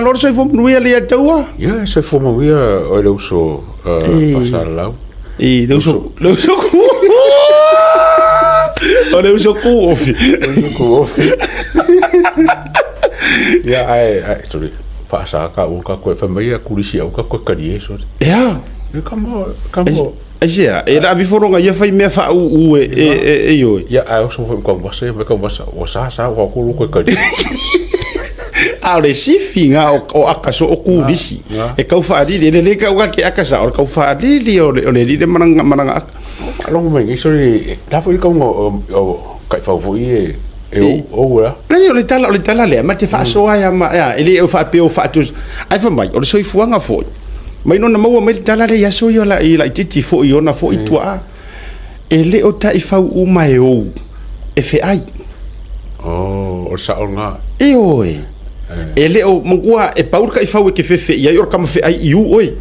Lor sai fo nuia le taua. Ya, sai fo mawia o le uso pasalau. E le uso ku. O le uso ku ofi. Ya, ai, sorry. Fasa ka o ka ko fa mai ku risi o ka ko ka die so. Ya. Kamo. Asia, la vi foronga ia fai me fa u e yo. Ya, ai so fo ko basa, me ko basa. O sa o ko ka die. A le sifinga o akaso o ku risi. E kau fa ali le ka o ke akasa o kau fa ali o le li mananga. Long mai sorry. La fo ko o kai fa fo e o le tala le ma te fa so ya ma ya ele o fa pe o fa tu ai fa mai o so i fuanga fo mai no na mo mai tala le ya so yo la i titi fo yo na fo i tua ele o ta i fa u mai o e fe ai o sa nga e oi ele o mangua e paur ka i fa u ke fe ya yo kama fe ai u oi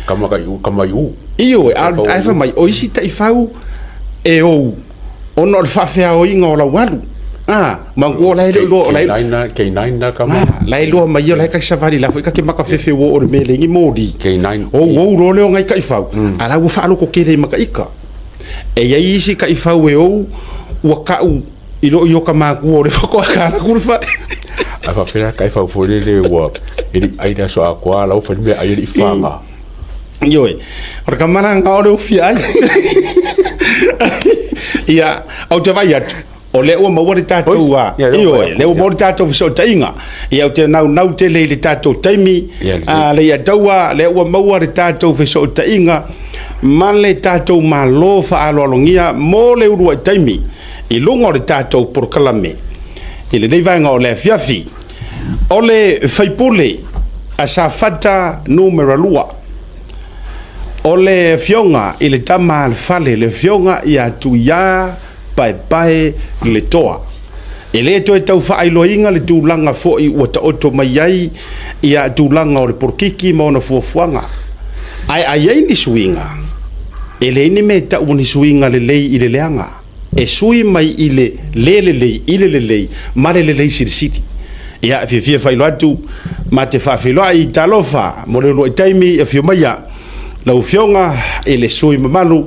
kama yu i oi ai fa mai o isi ta i fa u e o no fa fe o inga o la walu mango lai lo lai K9 kama lai lo mai yo lai ka safari la foi ka ke maka fefe wo o me lengi modi K9 o lo le ngai ka ifau ala wo fa lo ko kele maka ika e ya isi ka ifau e o wa ka u ilo yo ka ma ku o le ko ka na ku fa afa fera ka ifau fo le wo ele ai da so akwa la o fa me ai i fanga yo e or ka mana nga o le fi ai ya au te vai atu o le o maua le tātou wa le o maua le tātou fiso tainga ia o te nau te le tātou taimi le ia taua le o maua le tātou fiso tainga ma le tātou malo fa alolongia mo le urua taimi i lunga le tātou por kalame i le neivanga o le fiafi o le faipule a sa fata numero lua o le fionga i le tama al fale le fionga i atu ia pai le toa e le to tau fa ai loinga le tūlanga fo i o ta oto mai ai ia tūlanga o le porkiki mo na fuafuanga ai ni suinga e le ni me ta uni suinga le lei i le leanga e sui mai i le lei mare le lei siri ia fia fai lo atu ma te fa filo ai talofa mo le lo taimi e fio mai lau fionga e le sui mamalu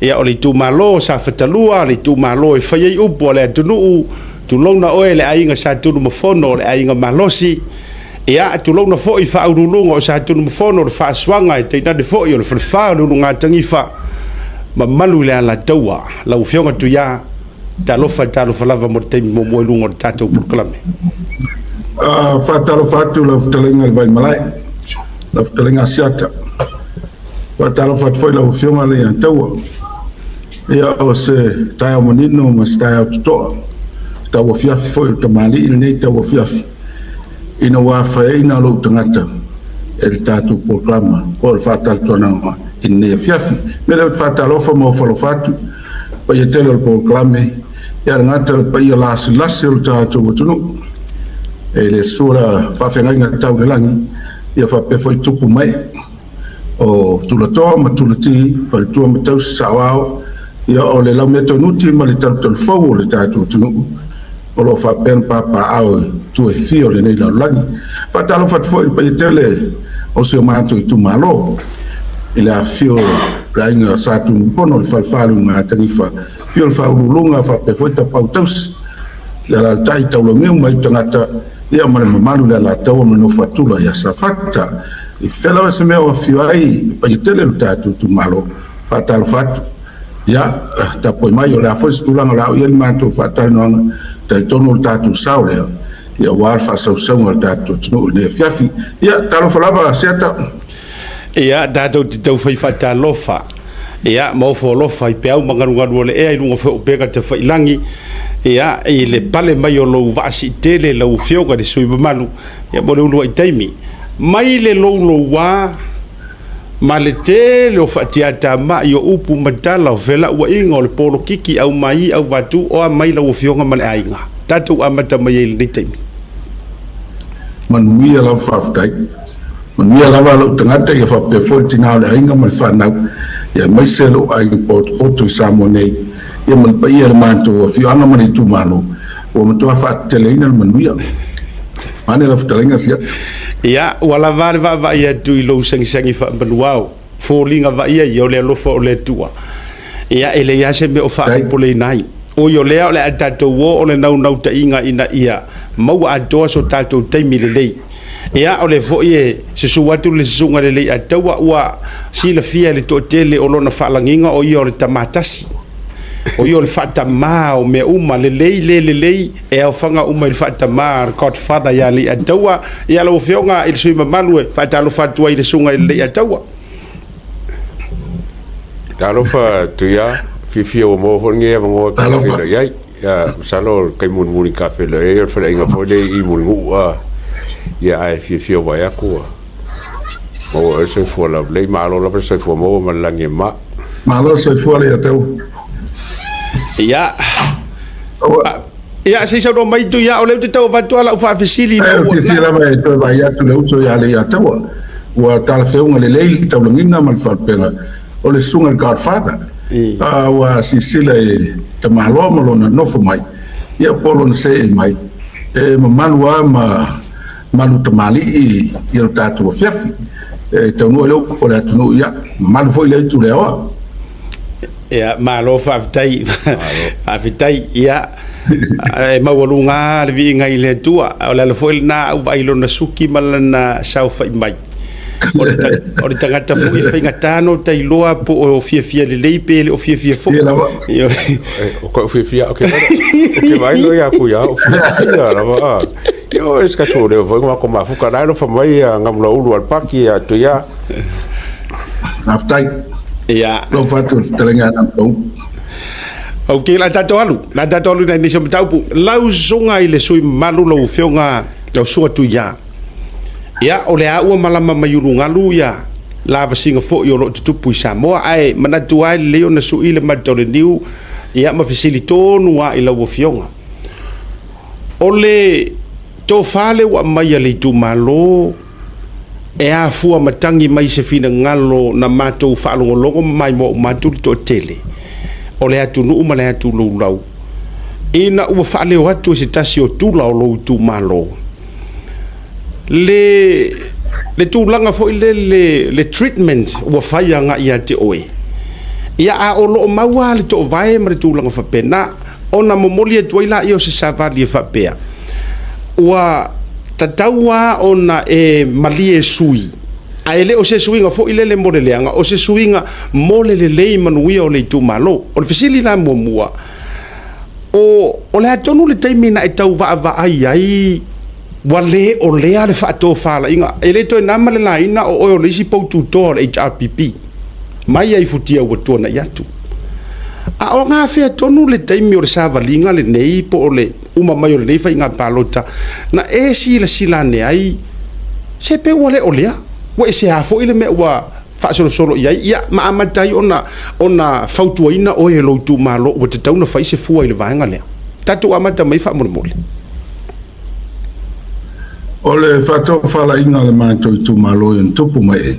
ia o le tu malo sa fatalua le tu malo e fai upo le tunu tu lona o le ainga sa tunu mafono le ainga malosi ia tu lona fo i fa urulunga o sa tunu mafono le fa swanga e teina de fo i le fa urulunga tangifa mamalu le ala taua lau fionga tu ia talofa lava mo te mo mo lunga tatou proclame fatalofa tu la ftalenga le vai malai la ftalenga siata fatalofa foi la fionga le taua ia o se tai o monino ma se tai o tutoa ta o fiafi foi ta mali nei ta o fiafi ina wa faina lo tangata el tatu proclama o fatal tona in fiafi me le fatal fo mo fo fatu o ye tele o proclame ia ngata pa ia las o tatu tunu e le sura fa fenga ta o langi ia fa pe foi tupu mai o tulato ma tulati fa tu ma tau sawao ia o le lau meto nuti ma le tau fau le tatu tunu o lo fa pen papa au tu e fio le nei la lani fa talo fa fo il paitele o se manto i tu malo il a fio rainga sa tu fono il falfalu ma tarifa fio il fa lunga fa pe foi ta pautos la tai tau lo meu mai tangata ia ma le malu la tau ma no fatula ia sa fatta i fela se meu fio ai paitele le tatu tu malo fa talo fatu ya ta poi mai o la foi stulanga la ia manto fatal no ta tono tatu saule ia war fa so tatu no le fiafi ia talo falava seta ia dato te fai fatal lofa ia mo fo lofa i pe au mangaru le e lunga fo pega te fai langi ia i le pale mai o lo vasi tele lo fioga de sui malu ia mo lo i taimi mai le lo wa ma le te le fatiata ma yo upu matala vela wa inga le polo kiki au mai au vatu o mai la fionga ma le ainga tatu amata mai le temi man mia la faftai man mia la lo tangata ya fa pe fontina le ainga ma fa na ya mai selo ai pot samone ya man pa ia manto fionga ma le tu malo o mo to fa teleina man mia mane la ftalenga sia ia wala vale va ia tu i lo sangi fa manuao folinga va ia yo le lofa o le tua ia ele ia se me o fa pole nai o yo le le tato wo o le nau ta inga ina ia mau a do so tato te milele ia o le vo ie se suatu le sunga le atawa wa sila fia le totele o lona falanginga o yo le tamatasi o yo le fata ma o me uma le e o fanga uma le fata ma godfather ya le atawa ia lo fionga il sui mamalue fata lo fatua i le sunga le atawa talo fa tuya fi o mo fo nge mo talo fa ya salo kai mun muri cafe le e fa inga fo le i mun ya ai fi o ya ko mo se fo la le malo la se fo mo ma la nge ma malo se fo le tau ya ya se so mai tu ya o le tau va tu ala fa fisili na fisili mai to va ya tu le uso ya le ya tau wa tal fe un le tau ngina mal fa pena o le sunga godfather wa sisila e te mahalo malona nofo mai ia polo na se mai e manua manu tamali i o tatu o fiafi e tau leo o le atunu ia manu foi le tu leo ia malo fafitai ia e mawalunga le vi ngai le tua o le foi na u vai lona suki malana saufa mai o le tangata fui whainga tāno tai loa po o fia le leipe le o fia fo o ko fia ok vai no ya ku ya o fia rawa yo es ka so le foi ko ma fuka dai no fa mai ngam lo ulu al paki ya to ya aftai ya lo fatu telenga na to ok la tato alu na ni so taupu lau zonga ile sui malu lo fionga o so tu ya ia o le a ua malama mayurunga lu ia lava singa fo yo lo tupu Samoa ai mana tuai le ona su ile matole niu ia ma facilito no a ila wo fionga ole to fale wa mai le tu malo e a fua matangi mai se fina ngalo na mato fa longo mai mo matu to tele ole atu no uma le atu lo lau ina ua fale watu se tasio tu lo tu malo le tūlanga fo le treatment wa whaia nga ia te oe. Ia a o lo maua le to vai ma le tūlanga whapena o na momoli e tuaila i o se savali e whapea. Ua tataua o na e mali e sui. A ele o se suinga fo le mole leanga o se suinga mole le lei manuia o le tūmalo. O le fisili la mua. O le atonu le taimina e tau va ai wale o lea le whaato whala inga e le toi namale la ina o le isi poutu toa le HRPP mai ai futia ua tuana iatu a o ngā whea tonu le taimi o le sāwalinga le nei po o le uma mai o le nei whainga pālota na e sila ne ai se pe wale o lea wa e se hafo ile me ua whaasolo iai ia ma amatai ona fautua ina o e loutu malo ua te tauna whaise fua ile vaenga lea tatu amata mai wha mole o le whātau whala inga le mātou i tū malo i tupu mai e.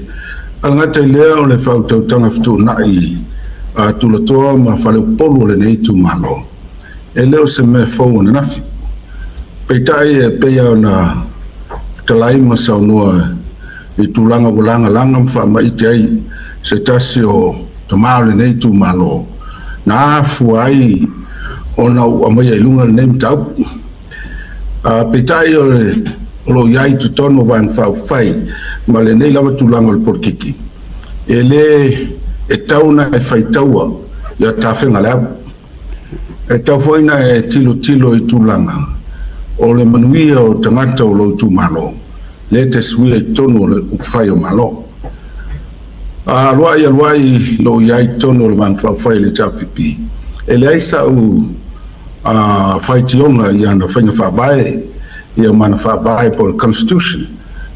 Alangata i lea o le whautau tanga fitu nai a tūlatoa ma whale polo le nei tū malo. E leo se me whau na nafi. Peitai e peia o na talai ma saunua i tūlanga walanga langa mwha ma ite ai se tasi o te mao le nei tū malo. Na afu ai o na amaya ilunga le nei mtaupu. Peitai o le lo yai tu tono van fa fai ma le nei lava tulanga le porkiki ele e tauna e fai taua ya tafenga la e tau foina e tilo i tulanga o le manuia o tangata o lo tu malo le te sui e tono le fai o malo a luai lo yai tono le van fa fai le tapipi ele aisa u fai tionga i ana whainga fa vai ia mana whaavai po le Constitution.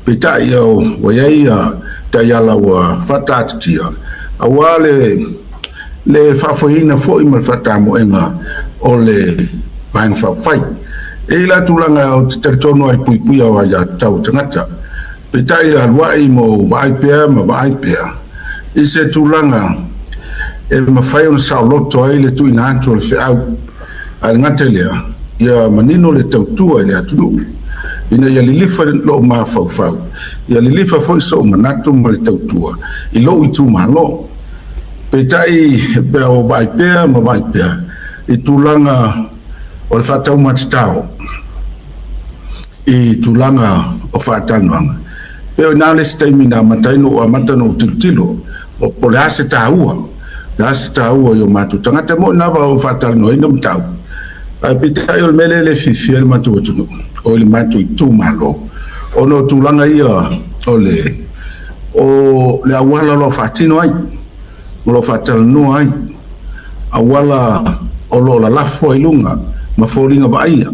Pita ia o waiai ta iala wa whatatatia. A wā le whaafohina fo i mal whatamoenga o le vaenga whaafai. E la tūlanga o te teritono ai pui au ia tau tangata. Pita ia alwai mo vaipea ma vaipea. I se tūlanga e mawhai ona sao loto ai le tuina anto le whiau. Al ngata lea ia manino le tautua le atunu ina ia lilifa lo mafaufau ia lilifa foi so manatu ma le tautua I lo I tumalo petai pe o vai pea ma vai pea I tulanga o le fatau matitao I tulanga o whātanuanga. Peo nāle staimi nā mataino o amatano o tiltilo o pole ase tāua. Le ase tāua I o mātu. Tangata mo nawa o whātano ina mtau. Pitai o le mele le fifia le matu atunu. O le matu I tūmalo. O no tulanga ia o le awala lo whātino ai. O lo whātano ai. Awala o lo la lafo I lunga. Ma fōringa wa aia.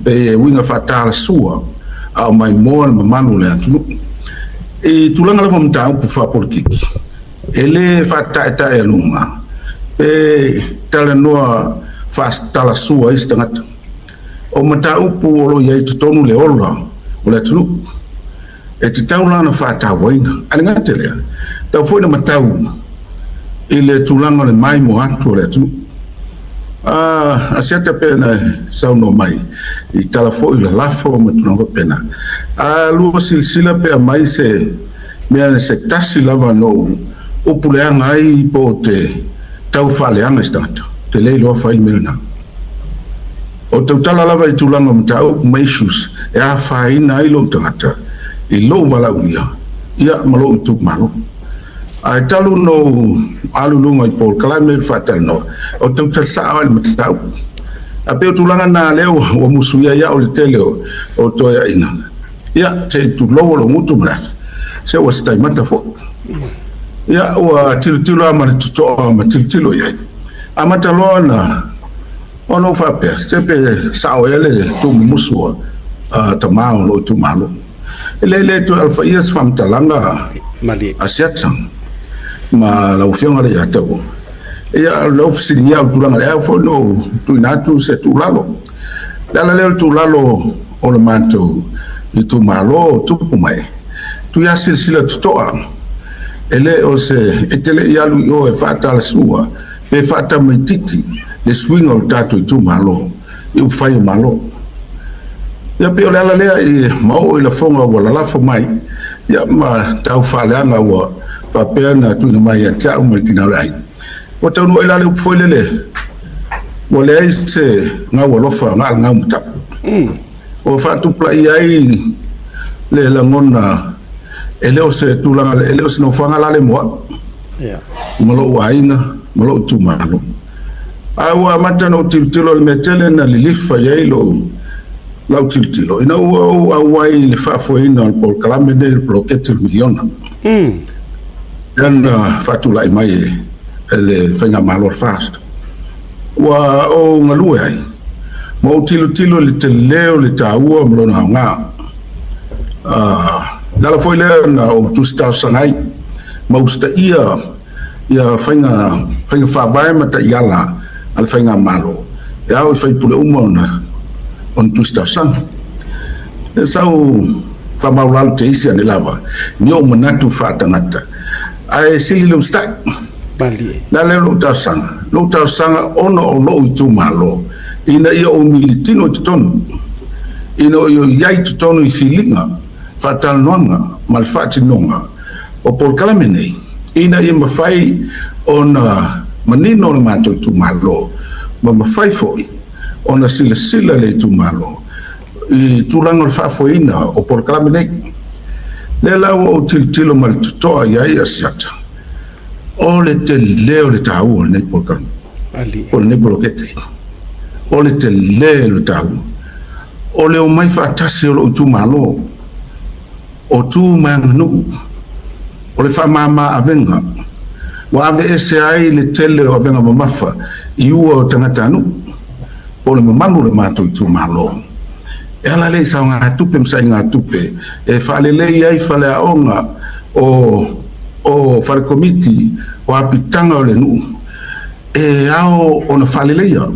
Pe winga fatala sua au mai moa ma manu le atu e tulanga lava mta upu fa politiki ele fata eta e lunga pe tala noa tala sua istangata o mata upu olo ia I tutonu le ola o le atu e te taula na fata waina alingate lea tau foi na matau ele tulanga le mai mo atu le atu asiata pena sauno mai I tala foi la lafo ma tunanga pena lua silsila pe mai se mea se tasi lava no upuleanga ai po te tau whaleanga istangata te leilo a whai milna o tau tala lava I tulanga mtau maishus e a whaina ai lo tangata I lo wala uia ia malo utuk malo ai talu no alulunga I Paul Kalame fatal no o tau talsa al matau a pe tulanga na leo o musuia ia o le tele o toia ina ia te tu lo lo mutu mras se o stai mata fo ia o tiltilo ama tuto ama tiltilo ia amata lona ono fa pe se pe sao ele tu musua tamao lo tu malo ele to alfa ias fam talanga mali asiata ma la ufianga le atau ia lo fisiria tulanga le fo no tu inatu se tu lalo dala le tu lalo o le manto I tu malo tu pumai tu ya silsila tutoa ele o se etele ia lu o e fata la sua e fata mititi le swing o tatu I tu malo I fai malo ia pe ole ala le I mau I la fonga wala la fo mai ia ma tau faleanga wa fa pena tu mai ya tau multina lai o tau no ila le foi lele o le se nga wo lofa nga nga muta o fa tu plai ai le la ngona ele o se tu langa ele o se no fanga la le mo ya malo waina malo tu malo awa mata no tiltilo le metele na lilifa ya ilo la tiltilo ina o awai le fa foi na Paul Kalame de bloquete miliona dan fatula mai ele fenga malo fast wa o ngalu ai mo tilo le te leo le taua mo na nga dala foi le na o tu sta sanai mo sta ia fenga fa vai mata yala al fenga malo ya o fai pule umona on tu sta san sau fa maulal te isi ane lava ni o manatu fa tangata ai sili lo sta bali la le lo ta sanga ono o lo tu malo ina ia o militino ton ina o yai ton I filinga fatal nonga mal fatinonga o Paul Kalame nei ina ia mafai ona manino le mato tu malo ma mafai foi ona sila le tu malo I tulanga fa foina o Paul Kalame nei le la o tilo mal tutoa yai asiata o le te leo le tau nei Paul Kalame ali o le bloketi o le te leo le tau o le o mai fatasi o tu malo o tu mangnu o le fa mama avenga wa ave ese ai le tele o avenga mamafa I ua o tangata anu o le mamalu le mato I tu malo e ala le sa nga tupe msa nga tupe e fale le ai fale aonga o fale komiti o apitanga o le nu e ao ona fale le ia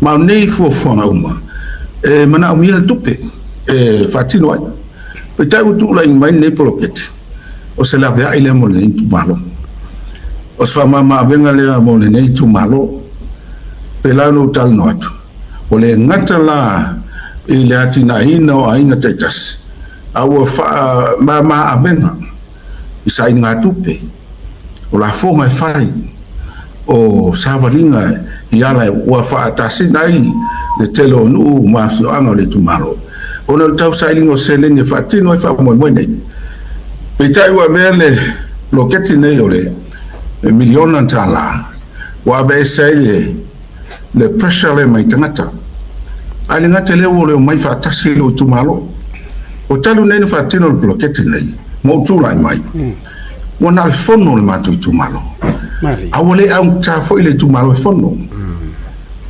ma nei fuafuanga uma e mana o mia tupe e fatino ai pe tai utu la mai nei poloketi o se la vea ile mo nei tu malo o se fa mama venga le mo nei tu malo pe la no tal no atu o le ngata la i le atina ina o aina taitas aua faa ma avena i sa inga tupe o la fonga fai o savalinga i ala ua faa tasina i le telo nu mafio anga le tumalo ona le tau sailingo selenge fatino e faa moe peitai ua vele loketi nei o le miliona tala wa vesai le pressure le mai tangata ali ngata le o le mai fa tasi lo tumalo o talu nei fa tino le loketi nei mo tu lai mai ona le fono le matu tumalo awole au ta foi le tumalo fono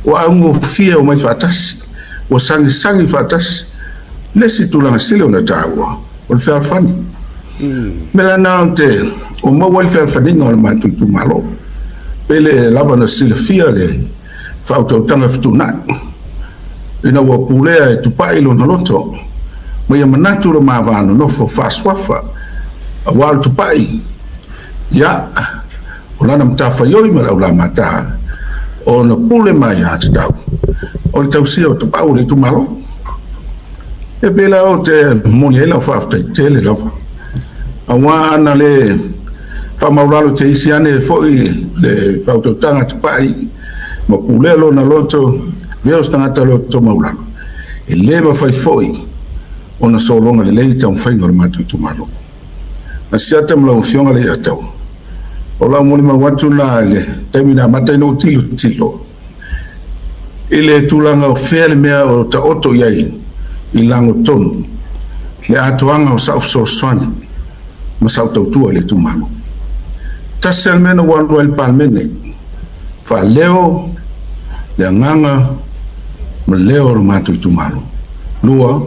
o au fia o mai fa tasi o sangi fa tasi le situlanga sile ona tawa o fa fani mela na te o mo wal fa fani no le matu tumalo pele lava na silfia le fautautanga fituna ina ua pulea e tupai lo na loto ma ia manatu lo mavano no fo faswafa awal tupai ya olana mtafa yoi ma la mata o na pule mai at tau o le tausia o tupau le tumalo e pela o te moniela fafta tele lava awana le fa maulalo te isiane foi le fautotanga tupai ma pulelo na loto veo stangata loto maulalo e le ma fai foi ona solonga le leita un fai normatu tumalo na siata mla ufionga le atau ola moli ma watu na le termina mata no tilo ile tulanga o fele mea o ta oto yai ilango tonu le atuanga o sa so swani ma sa tautua le tumalo tasel mena wan royal palmene fa leo le nganga me leo matu tumalo lua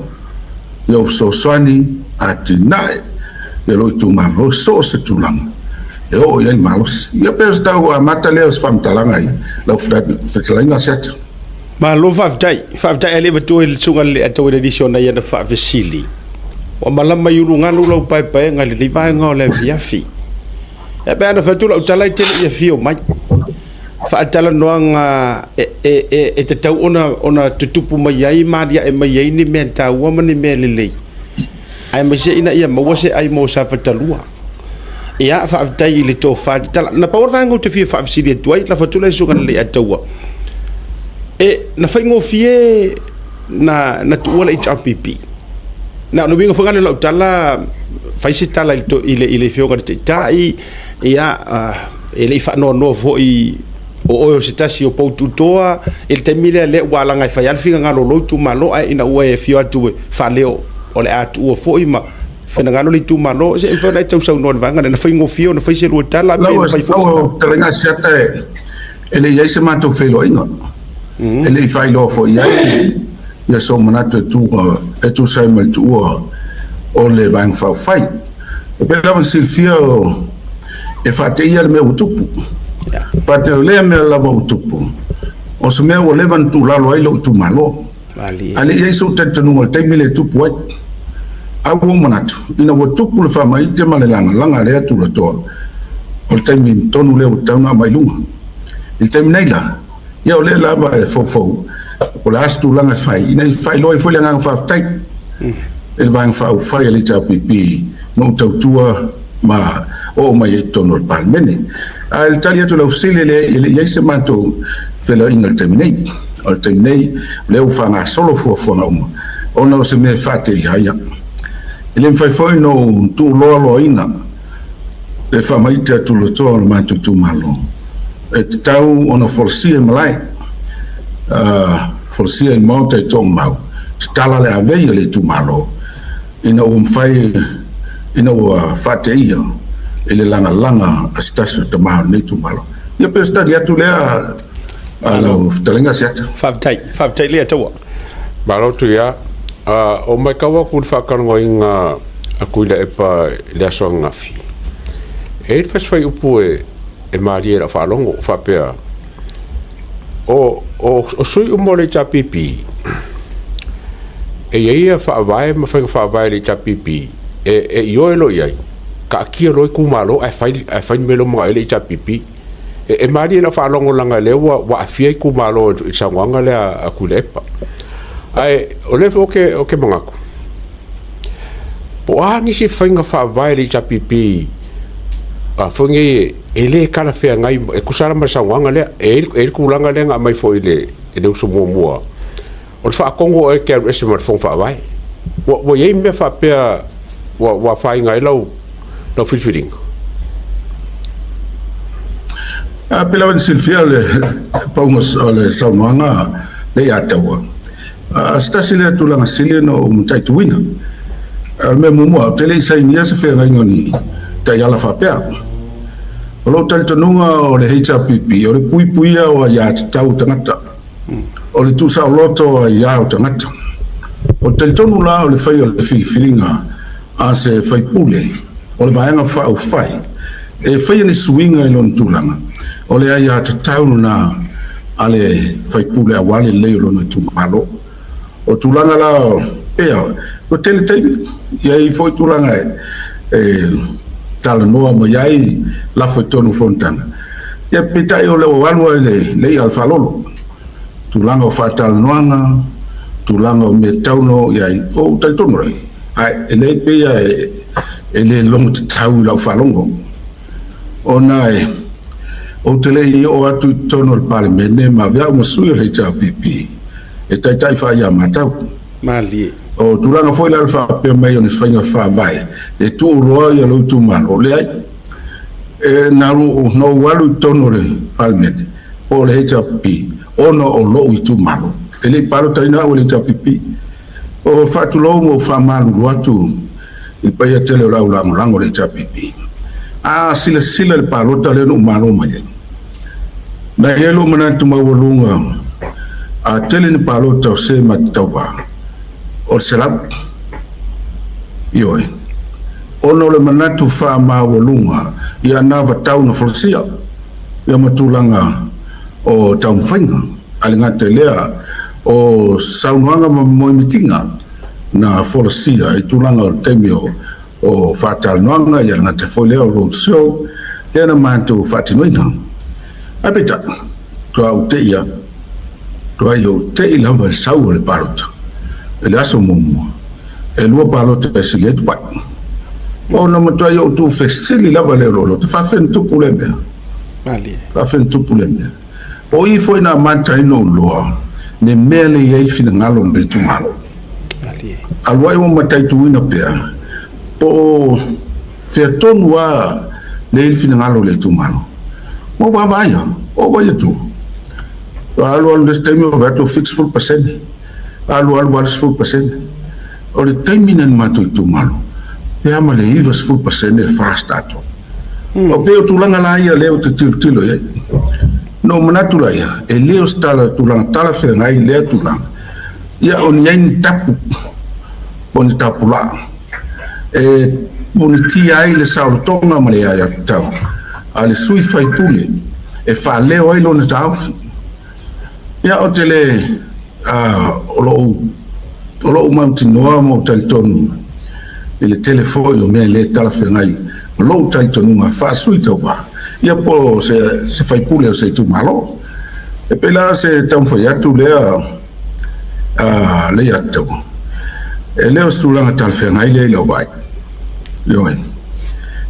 yo so swani atinai le lo tumalo so se tulanga e o ia malos ia pesta o mata leo fam talanga i lo fetlaina set ma lo faftai ele betu il sungal le ato edition na ia fa vesili o malama yulu ngalo lo pai ngali li vai ngole viafi e bana fatula utalai tele ia fio mai fa atala noanga e te tau ona tutupu mai ai maria e mai ai ni menta woman ni melele ai mai se ina ia mawase ai mo sa fatalua ia fa tai le to fa tala na power vango te fia fa sili tuai la fatula so kan le atawa e na fa ngofie na tuola HRPP na no bingo fangana la tala fa se tala ile fio kan te tai ia ele fa no vo i o se tasi o poutu toa il temile le wala ngai fa yal finga ngalo lo tu malo ai ina ue fio atu fa leo o le atu o fo ima fena ngalo li tu malo se fa dai tau sau no vanga na fa ngofio na fa se ro tala me fa fo tala siata ele ia se mato felo inga ele fa lo fo ia ia so manato tu sai mal tu o le vang fa fai e pela silfio e fa te ia me utupu pate le me la utupu o se me o levan tu la lo ai lo tu malo ali ia so te tonu te mile tupu ai au manatu ina wo tupu le fa mai te male langa le tu la to o te mi tonu le o tau mai lunga il te nei la ia o le la va fo o la stu langa fai ina fai lo foi langa fa tai el vang fa fai le ta pipi no tau tua ma o mai tonu palmene al talia tu lo sile le ia se manto felo ingal terminate o terminate le u fanga solo fo no ona se me fate ia ele fai foi no tu lo ina le fa mai tu lo to manto tu malo e tau ona forsia malai forsia in monte to mau stala le ave le tu malo ina fai ina fate ia ele langa astasio tama nei tu malo ia pesta dia tu lea ala telenga set faftai le tawa balo tu ya o mai kawa ku fa kan ngoinga akuila epa le so ngafi e fas fai upu e maria la fa longo fa pea o sui o mole cha pipi e ia fa vai ma fa vai le cha pipi e yo elo yai ka kia roi kumalo ai fai melo mo ele cha pipi e mari la fa longo langa le wa afia kumalo sangwanga le akulepa ai o le o ke mangako po angi si fainga fa vai le chapipi a fonge ele kala fe ngai e kusara ma sawanga le e kulanga le nga mai fo ile e uso mo o fa kongo e ke ese mar fon fa vai wo ye me fa pe wa fa ngai lo filfiling a pela wan silfia le pongos le sawanga le atawa a stasile tulanga sile no mutai tuina me mumu tele sai nia se fe ngai ngoni ta yala fa pe o lo tal tonunga o le HPP o le puipuia o ya tau tangata o le tu sa loto ya o tangata o tal tonu la o le fai o le filinga a se fai pule o le vaenga fa o fai e fai ni swinga i lon tulanga o le ya tau na ale fai pule a wale le o lon tu malo o tulanga la e o tele ia i foi tulanga tala noa mo iai la foi tonu fontana ia pitai o le walua le alfa lolo tulanga o fatal noanga tulanga o me tauno iai o tal tonu rei ai ele pe ia ele longo tau la falongo ona o tele i o atu tono al parlamento ma via mo sui le HPP e tai fa ia matau mali o tulanga foi la alfa pe mai on fainga fa vai e tu roa ia lo tu mal o le ai e na no walu tono le palmene o le HPP ono o lo i tu malo ele paro taina o le HPP o fa tu lo mo fa mal watu i pa ia tele la lango le HPP a sila le paro tale no malo mai na yelo mana tu mawolunga a tele ni paro ta se matawa o serap ioi ono le manatu fa ma wolunga ia na vatau na forsia ia matulanga o taun fainga alinga telea o saunuanga mo mitinga na forsia i tulanga o temio o fatal noanga ia na te folea o roadshow ia na mantu fatinoina apita tua uteia tua yo te lava sau le parota ele aso mumu e lua palota e silet pat o no matua yo tu fesili lava le rolo te fa fen tu puleme mali fa fen tu puleme o i foi na manta ino loa ne mele ye fina ngalo le tu malo mali alwa yo matai tu ina pe po fe tonwa le fina ngalo le tu malo mo va vaya o va tu alwa le stemio va to fix full percent alu was full percent o le taiminen matu tu malo e ama le was full percent e fast ato o pe tulanga la ia leo te tilo ye no manatu la ia e leo stala tulanga tala fe ngai le tulanga ia on yen tapu on tapula e on ti ai le sa tonga ma le ia tau ale sui fai pule e fa leo ai lona tau ia o tele o lo mountain noa mo talton ele telefone o me le talafengai lo talton nga fa suita va ia po se fai pule se tu malo e pela se tam foi atu le le atu ele o stulanga talafengai le lo vai yoen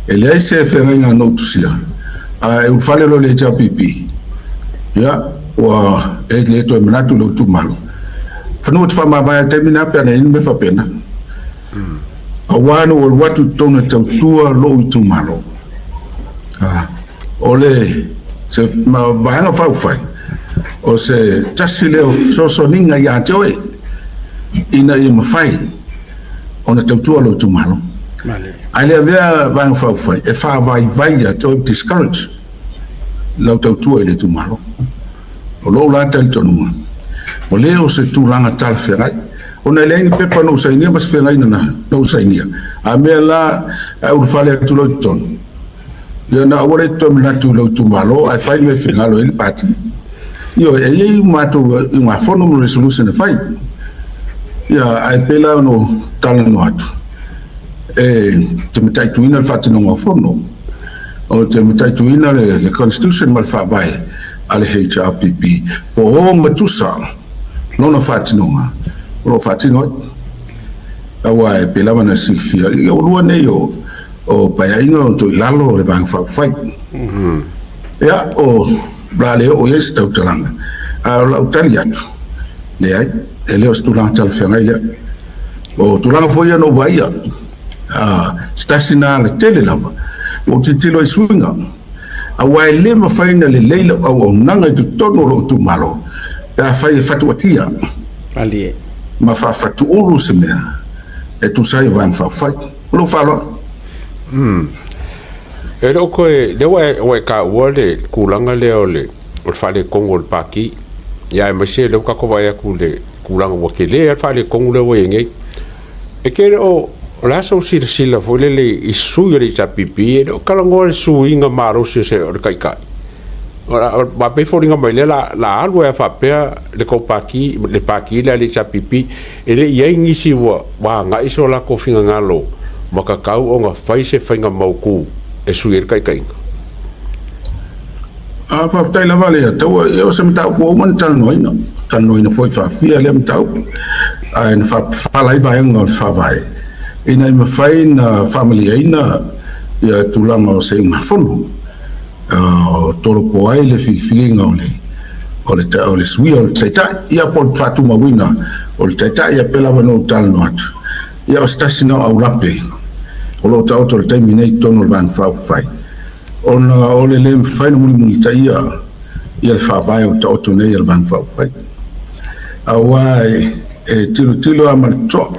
ele se fengai nga no tusia e u fale lo le HPP ia wa e le to manatu lo tu malo fanu fa ma vai termina pena in me fa pena awano o watu tona tua lo tu malo ole se ma vai na fa fai o se tasile o so ninga ya joy ina i ma fai ona tua lo tu malo mali ale via vai fa fai e fa vai ya to discourage lo tua le tu malo o lo la tel tonu o leo se tulanga tal ferai ona leini pepa no sainia mas ferai na no sainia a me la o fale tu lo ton yo na ore to na tu lo tu malo ai fai me fingalo il pati yo e mato uma fono resolution fai ya ai pela no tal no atu te metai tu ina fati no fono o te metai tu ina le constitution mal fa vai ale HRPP po o matusa nona fatinonga lo fatino awa e pela wana silfia i o lua nei o paiaina to ilalo le vang fai ya o brale o yes tau talanga a la utalia le ai ele o stulanga tal fenga ile o tulanga foi no vaia stasina le tele lava o titilo i swinga a wai le mafaina le leila au nanga tu tono lo tu malo a fai fatuatia ali ma fa fatu ulu se mea e tu sai van fa fai lo falo e lo ko le wa ka wole kulanga le ole o fa le kongo paki ya me se le ka ko va ya ku le kulanga wa ke le fa le kongo le wa ngai e ke o la so sila fo le isu le chapipi e o kalango su inga maro se o kai kai ora ba pe fo inga mai la algo e fa pe le ko paki le chapipi e le ye ngisi wa nga iso la ko finga ngalo ma ka kau o nga fai se finga mauku e su kai kai a pa tai la vale to eu se mta ko man tan no foi fa fia le mta a en fa lai vai ngol fa vai ina me fai na family ina ya tulanga o se mafono tolo po ai le filinga o le sui o le teta ia por fatu mawina o le teta ia pela vano tal no atu ia o stasina au lape o lo tau tol terminate tono van fa fai ona o le fai no muli taia ia fa vai o tau tone ia van fa fai awai e tilo amal to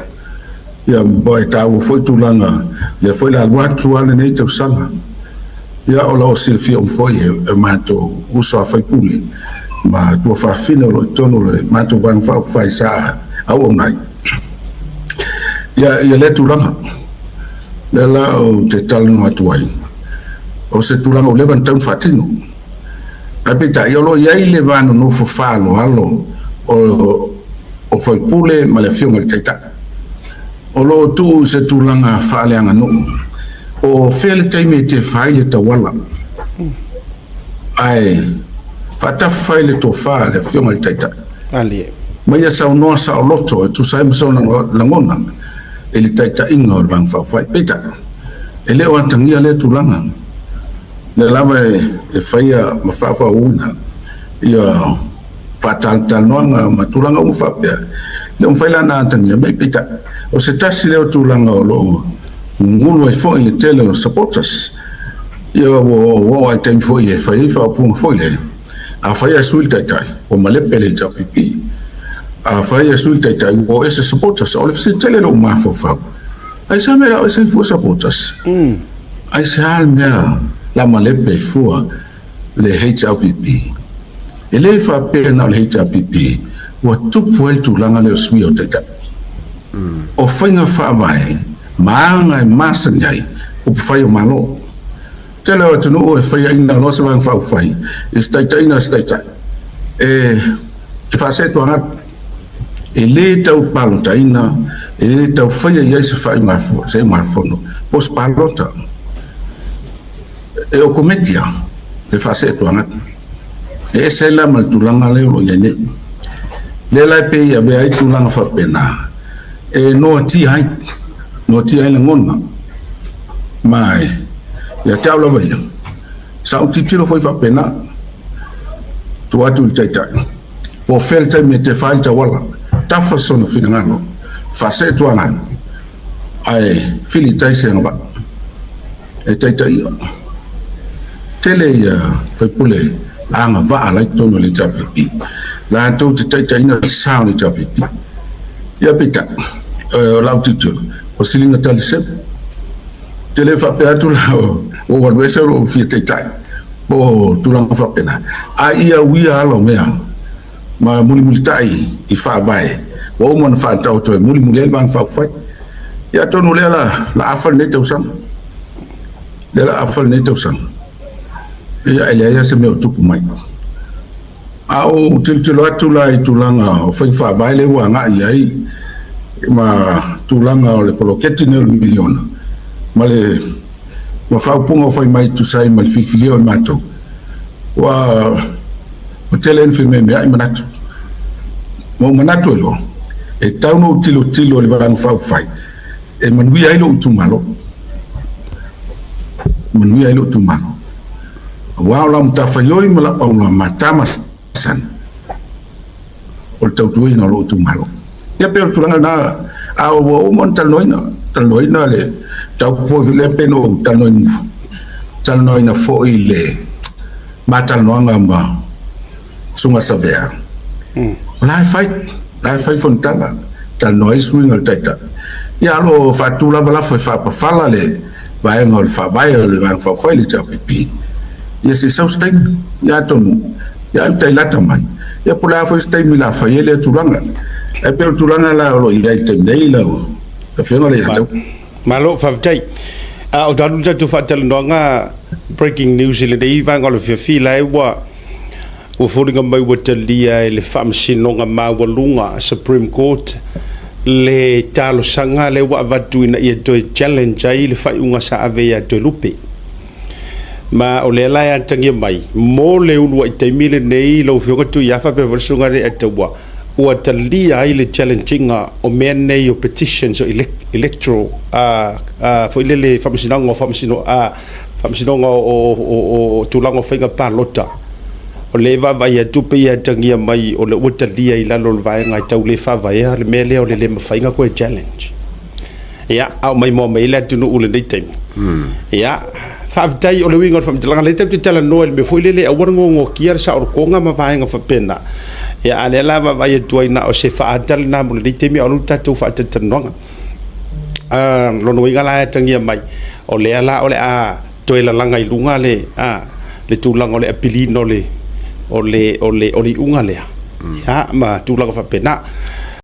ia boy tau foi tulanga ia foi la watu ale nei tau sanga ia o lo silfia foi e mato uso fai puli ma tu fa fino lo tono le mato van fa fai sa au nai ia le tulanga le la o te talo no atuai o se tulanga o levan tau fatino apita ia lo ia le vano no fo falo alo o foi pule ma le fiona le teta o lo tu se tulanga faleanga no o fel taime te faile ta wala ai fata faile to fale fiona le teta ali mai sa no sa loto tu sai mo sa langona ele teta inga o van fa fai peta ele o antangia le tulanga le lava e faia ma fa una ia fatal talonga ma tulanga mo fa pe le fai la na antangia mai peta o se tasi le tulanga o lo ngulu e foi le tele o supporters ia o ai tem foi e fai fa pu foi le a fai sulta tai o male pele ja pipi a fai sulta tai o ese supporters o le se tele lo ma fa ai sa mera o se fu supporters ai sa mera la male pe fu le HPP ele fa pena le HPP o tupu el tulanga le sui o teta o fainga fa vai maanga e masa nyai o fai o malo tele o tunu o fai ina lo se van fa fai estaita ina estaita e fa se to ana ele tau palo taina ele tau fai ia se fai ma fo se ma fono pos palota e o cometia e fa se to ana e se la mal tulanga le o yene le la pe ia be ai tulanga fa pena e no ti ai le ngona mai ya tau vai sa o titilo foi fa pena tu atu taita o felta me te falta wala ta fa sono finangano fa se tu anga ai fili taise ngaba e taita ia tele ia foi pule anga va ala tono le chapipi la to taita ina sa le chapipi ia pita lau titolo o silinga tali se tele fa pe atu la o walwesa o fi taitai o tulanga fa pena a ia wia alo mea ma muli tai i fa vai o mon fa tau to muli el van fa fai ya tonu le la afal ne tau sam le la afal ne tau sam ia ele ia se me tupu mai au tiltilo atu la i tulanga o fa vai le wa nga ai ma tulanga o le poloketi ne miliona ma le ma fa punga foi mai tu sai mal fifilio mato wa o tele en filme me ai manatu mo manatu lo e tau no tilo le varang fai e manui ai lo tumalo wa la mtafayoi mala au la matama san o tau tui na lo tumalo ya pe tulanga na a o mon talnoina le tau po le peno talnoina fo ile matalnoanga ma sunga savea la fai fontana talnoi swing taita ya lo fatula vala fa fala le vai ngol fa vai le van fa foi le pipi ya se sustain ya ton ya taila tamai ya pula foi stai mila fa ele turanga e per turanga la lo ya nei la o fe no le ya malo fa tai o danu tu fa tel ndonga breaking news le dei va ngol fi la wa o foringa mai wa telia le fam sinonga ma wa lunga Supreme Court le talo sanga le wa vatuina ia to challenge ai le fai unga sa ave ya to lupe ma o le la ya tangi mai mo le ulu ai te mile nei lo fio tu ya fa pe versunga re atwa o talia ai le challenginga o men nei o petitions o electoral fo le famsinanga famsinanga o tulango finga pa lota o le va vai tu pe ya tangia mai o le utalia i lalo vai ngai tau le fa vai le mele o le mafainga ko challenge ya au mai mo mai le tunu ule nei time ya fa tai o le winga fam tala le te tala noel me foi le awar ngo kiar sa or konga ma vai nga fa pena ya ale la va vai tu ina o se fa atal na mo le time o luta tu fa tanonga lo no winga la tangia mai o le ala o le a to la langa i lunga le le tulang o le apilino le o le unga lea ya ma tu la fa pena